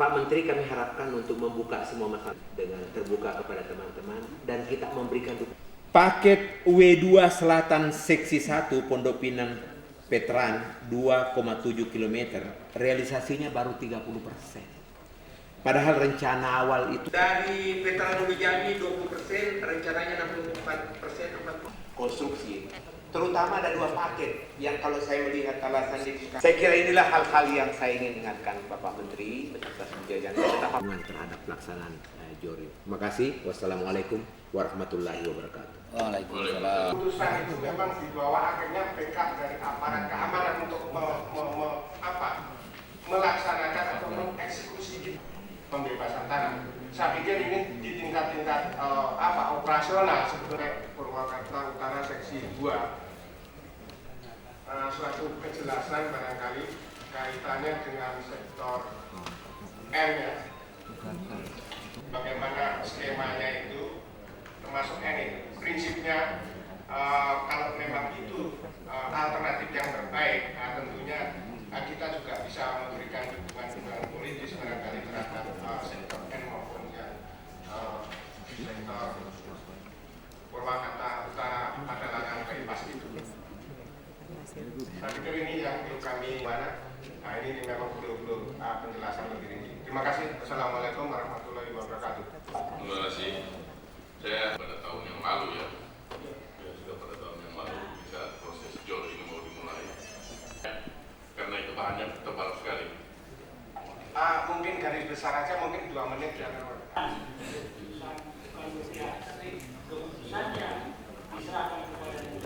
Pak Menteri, kami harapkan untuk membuka semua masalah dengan terbuka kepada teman-teman dan kita memberikan paket W2 Selatan Seksi 1 Pondok Pinang Veteran 2,7 km, realisasinya baru 30%. Padahal rencana awal itu dari Veteran Ubi Jambi 20%, rencananya 64% konstruksi. Terutama ada 2 paket yang kalau saya melihat alasannya, saya kira inilah hal-hal yang saya ingin ingatkan Bapak Menteri beserta jajaran betapa terhadap pelaksanaan JORI. Terima kasih. Wassalamualaikum warahmatullahi wabarakatuh. Waalaikumsalam. Putusan itu memang dibawa akhirnya PK dari aparat keamanan untuk melaksanakan atau mengeksekusi pembebasan tanah. Saya pikir ini di tingkat-tingkat operasional sebetulnya Purwakarta Utara Seksi 2 suatu kejelasan barangkali kaitannya dengan sektor M ya. Bagaimana skemanya itu termasuk N itu. Prinsipnya kalau memang itu alternatif yang terbaik, tentunya kita juga bisa memberikan dukungan politis barangkali terhadap sektor N maupun yang sektor Purwakarta Utara adalah yang bebas itu. Saya pikir ini yang perlu kami ini memang perlu penjelasan lebih rinci. Terima kasih. Assalamualaikum warahmatullahi wabarakatuh. Terima kasih. Saya pada tahun yang lalu ya sudah pada tahun yang lalu bisa proses JOR ini mau dimulai. Karena itu bahannya tebal sekali. Mungkin garis besar aja mungkin 2 menit ya.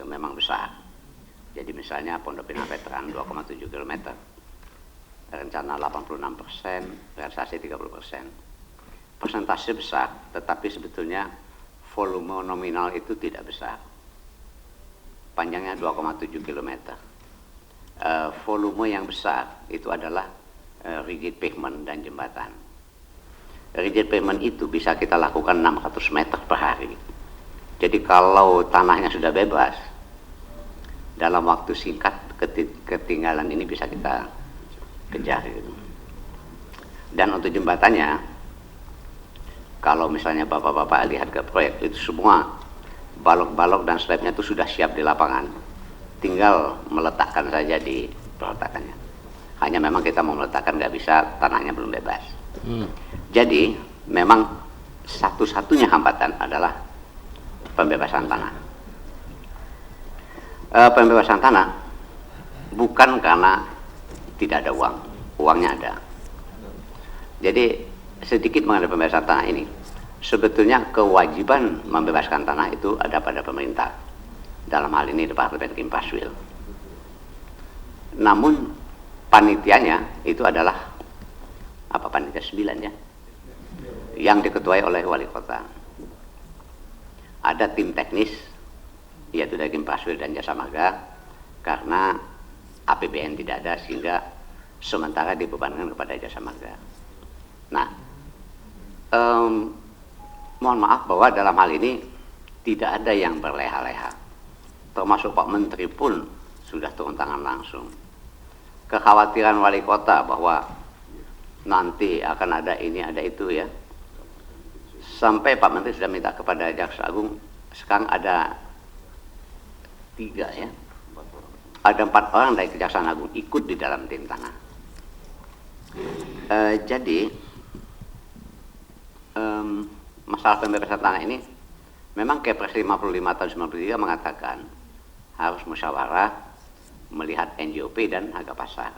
Memang besar. Jadi misalnya Pondok Pinang Veteran 2,7 km, rencana 86%, realisasi 30%. Persentase besar, tetapi sebetulnya volume nominal itu tidak besar. Panjangnya 2,7 km. Volume yang besar itu adalah rigid pavement dan jembatan. Rigid pavement itu bisa kita lakukan 600 meter per hari. Jadi kalau tanahnya sudah bebas, dalam waktu singkat ketinggalan ini bisa kita kejar gitu. Dan untuk jembatannya, kalau misalnya bapak-bapak lihat ke proyek itu semua balok-balok dan slabnya itu sudah siap di lapangan, tinggal meletakkan saja di peletakannya. Hanya memang kita mau meletakkan nggak bisa, tanahnya belum bebas. Jadi memang satu-satunya hambatan adalah pembebasan tanah. Pembebasan tanah bukan karena tidak ada uang, uangnya ada. Jadi sedikit mengenai pembebasan tanah ini, sebetulnya kewajiban membebaskan tanah itu ada pada pemerintah, dalam hal ini Departemen Kimpaswil. Namun panitianya itu adalah panitia 9 ya, yang diketuai oleh wali kota. Ada tim teknis yaitu dari Kimpaswil dan Jasa Marga, karena APBN tidak ada sehingga sementara dibebankan kepada Jasa Marga. Nah, mohon maaf bahwa dalam hal ini tidak ada yang berleha-leha, termasuk Pak Menteri pun sudah turun tangan langsung. Kekhawatiran wali kota bahwa nanti akan ada ini ada itu ya, sampai Pak Menteri sudah minta kepada Jaksa Agung, sekarang ada 3 ya, ada 4 orang dari Kejaksaan Agung ikut di dalam tim tanah. Jadi masalah pembebasan tanah ini memang Kepres 55 tahun 93 mengatakan harus musyawarah melihat NJOP dan harga pasar.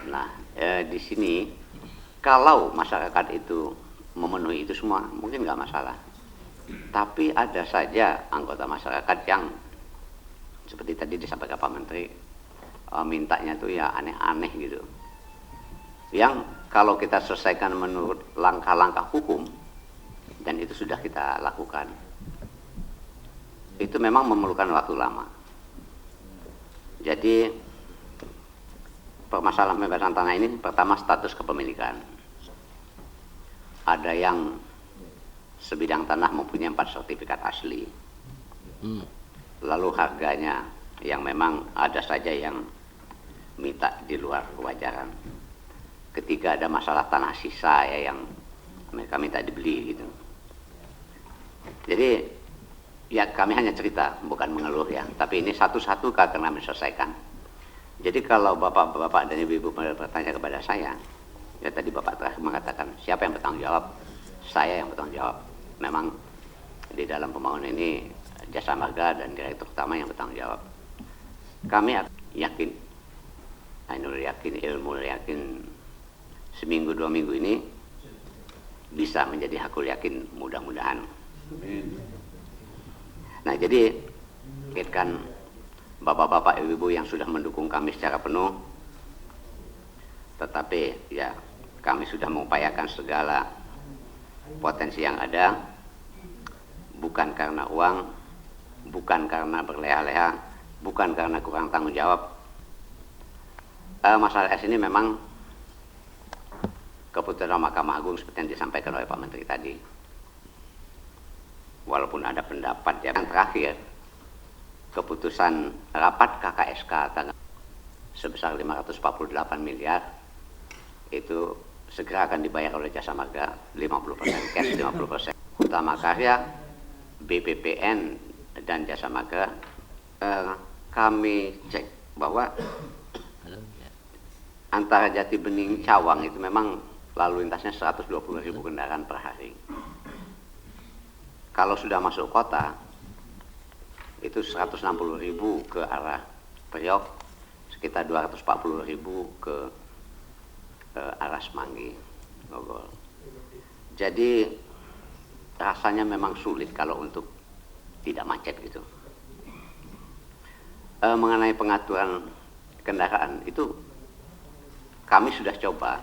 Nah, di sini kalau masyarakat itu memenuhi itu semua mungkin nggak masalah, tapi ada saja anggota masyarakat yang seperti tadi disampaikan Pak Menteri, mintanya tuh ya aneh-aneh gitu, yang kalau kita selesaikan menurut langkah-langkah hukum, dan itu sudah kita lakukan, itu memang memerlukan waktu lama. Jadi permasalahan pembebasan tanah ini pertama status kepemilikan. Ada yang sebidang tanah mempunyai 4 sertifikat asli. Lalu harganya yang memang ada saja yang minta di luar kewajaran. ketika ada masalah tanah sisa ya yang mereka minta dibeli gitu. Jadi ya kami hanya cerita, bukan mengeluh ya, tapi ini satu-satu karena menyelesaikan. Jadi kalau bapak-bapak dan ibu-ibu bertanya kepada saya, ya tadi bapak terakhir mengatakan siapa yang bertanggung jawab? Saya yang bertanggung jawab. Memang di dalam pembangunan ini Jasa Marga dan direktur utama yang bertanggung jawab. Kami yakin, Ainul yakin, Ilmu yakin, seminggu 2 minggu ini bisa menjadi Hakul yakin, mudah-mudahan. Nah jadi kan bapak-bapak ibu-ibu yang sudah mendukung kami secara penuh, tetapi ya kami sudah mengupayakan segala potensi yang ada, bukan karena uang, bukan karena berleha-leha, bukan karena kurang tanggung jawab. Masalah S ini memang keputusan Mahkamah Agung seperti yang disampaikan oleh Pak Menteri tadi. Walaupun ada pendapat yang terakhir, keputusan rapat KKSK sebesar 548 miliar itu segera akan dibayar oleh Jasa Marga 50%, cash 50%. Utama Karya, BPPN dan Jasa Marga, kami cek bahwa antara Jati Bening Cawang itu memang lalu lintasnya 120.000 kendaraan per hari. Kalau sudah masuk kota itu 160.000 ke arah Priok, sekitar 240.000 ke arah Semanggi, Bogor. Jadi rasanya memang sulit kalau untuk tidak macet gitu. Mengenai pengaturan kendaraan itu kami sudah coba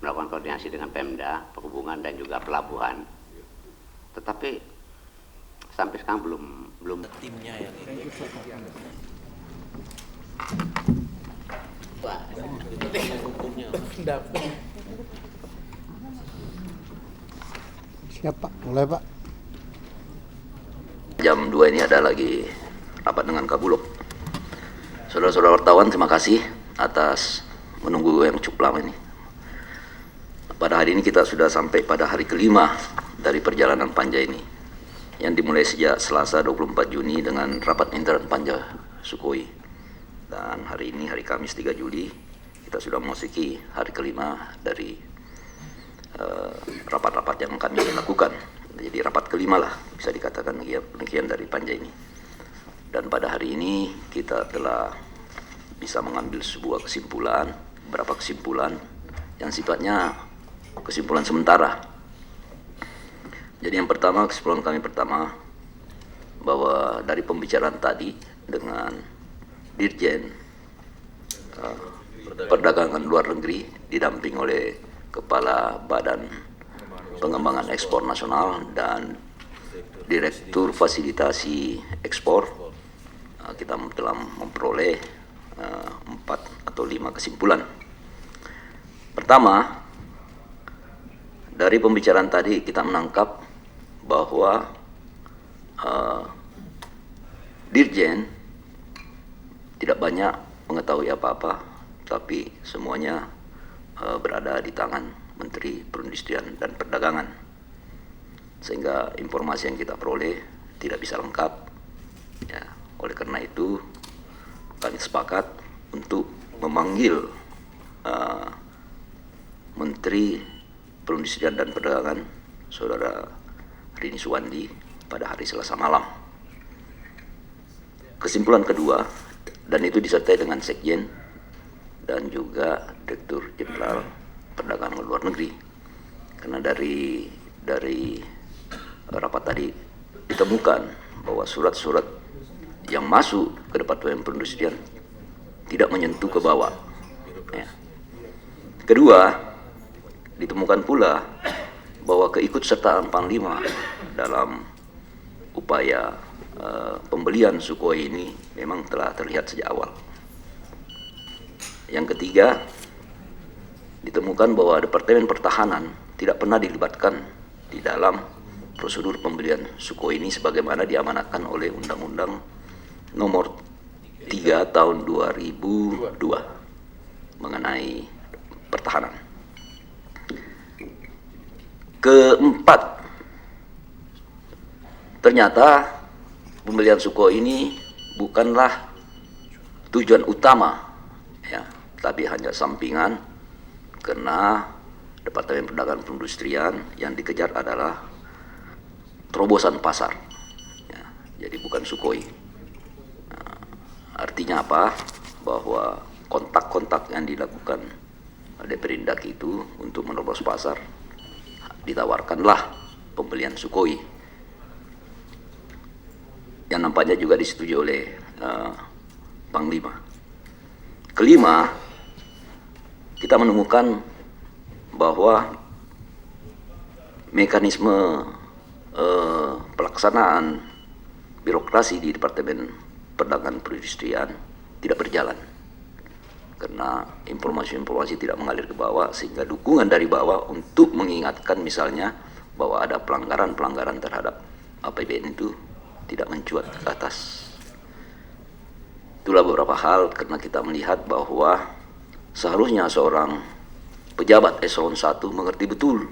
melakukan koordinasi dengan Pemda, Perhubungan dan juga pelabuhan. Tetapi sampai sekarang belum timnya yang ini. Wah, hukumnya. Siap Pak, mulai Pak. Jam 2 ini ada lagi rapat dengan Kabulok. Saudara-saudara wartawan, terima kasih atas menunggu yang cukup lama ini. Pada hari ini kita sudah sampai pada hari kelima dari perjalanan Panja ini, yang dimulai sejak Selasa 24 Juni dengan rapat intern Panja Sukhoi. Dan hari ini, hari Kamis 3 Juli, kita sudah memasuki hari kelima dari rapat-rapat yang kami lakukan. Jadi rapat kelima lah, bisa dikatakan demikian dari Panja ini. Dan pada hari ini kita telah bisa mengambil sebuah kesimpulan, beberapa kesimpulan yang sifatnya kesimpulan sementara. Jadi yang pertama, kesimpulan kami pertama, bahwa dari pembicaraan tadi dengan Dirjen Perdagangan Luar Negeri didamping oleh Kepala Badan Pengembangan Ekspor Nasional dan Direktur Fasilitasi Ekspor, kita telah memperoleh 4 atau 5 kesimpulan. Pertama, dari pembicaraan tadi kita menangkap bahwa Dirjen tidak banyak mengetahui apa-apa, tapi semuanya berada di tangan Menteri Perindustrian dan Perdagangan, sehingga informasi yang kita peroleh tidak bisa lengkap. Ya, oleh karena itu kami sepakat untuk memanggil Menteri Perindustrian dan Perdagangan, Saudara Rini Suwandi, pada hari Selasa malam. Kesimpulan kedua, dan itu disertai dengan Sekjen dan juga Direktur Jenderal Perdagangan Luar Negeri, karena dari rapat tadi ditemukan bahwa surat-surat yang masuk ke Departemen Perindustrian tidak menyentuh ke bawah. Ya. Kedua, ditemukan pula bahwa keikutsertaan Panglima dalam upaya pembelian Sukhoi ini memang telah terlihat sejak awal. Yang ketiga, ditemukan bahwa Departemen Pertahanan tidak pernah dilibatkan di dalam prosedur pembelian Sukhoi ini sebagaimana diamanatkan oleh Undang-Undang Nomor 3 Tahun 2002 mengenai pertahanan. Keempat, ternyata pembelian Sukhoi ini bukanlah tujuan utama, ya, tapi hanya sampingan, karena Departemen Perdagangan Perindustrian yang dikejar adalah terobosan pasar, ya, jadi bukan Sukhoi. Nah, artinya apa? Bahwa kontak-kontak yang dilakukan oleh Perindak itu untuk menerobos pasar, ditawarkanlah pembelian Sukhoi yang nampaknya juga disetujui oleh Panglima. Kelima, kita menemukan bahwa mekanisme pelaksanaan birokrasi di Departemen Perdagangan Perindustrian tidak berjalan karena informasi-informasi tidak mengalir ke bawah, sehingga dukungan dari bawah untuk mengingatkan misalnya bahwa ada pelanggaran-pelanggaran terhadap APBN itu tidak mencuat ke atas. Itulah beberapa hal, karena kita melihat bahwa seharusnya seorang pejabat eselon 1 mengerti betul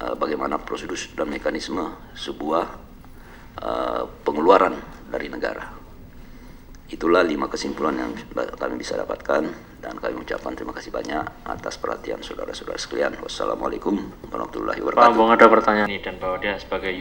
bagaimana prosedur dan mekanisme sebuah pengeluaran dari negara. Itulah 5 kesimpulan yang kami bisa dapatkan, dan kami mengucapkan terima kasih banyak atas perhatian saudara-saudara sekalian. Wassalamualaikum warahmatullahi wabarakatuh. Pak Ambong ada pertanyaan ini, dan bahwa dia sebagai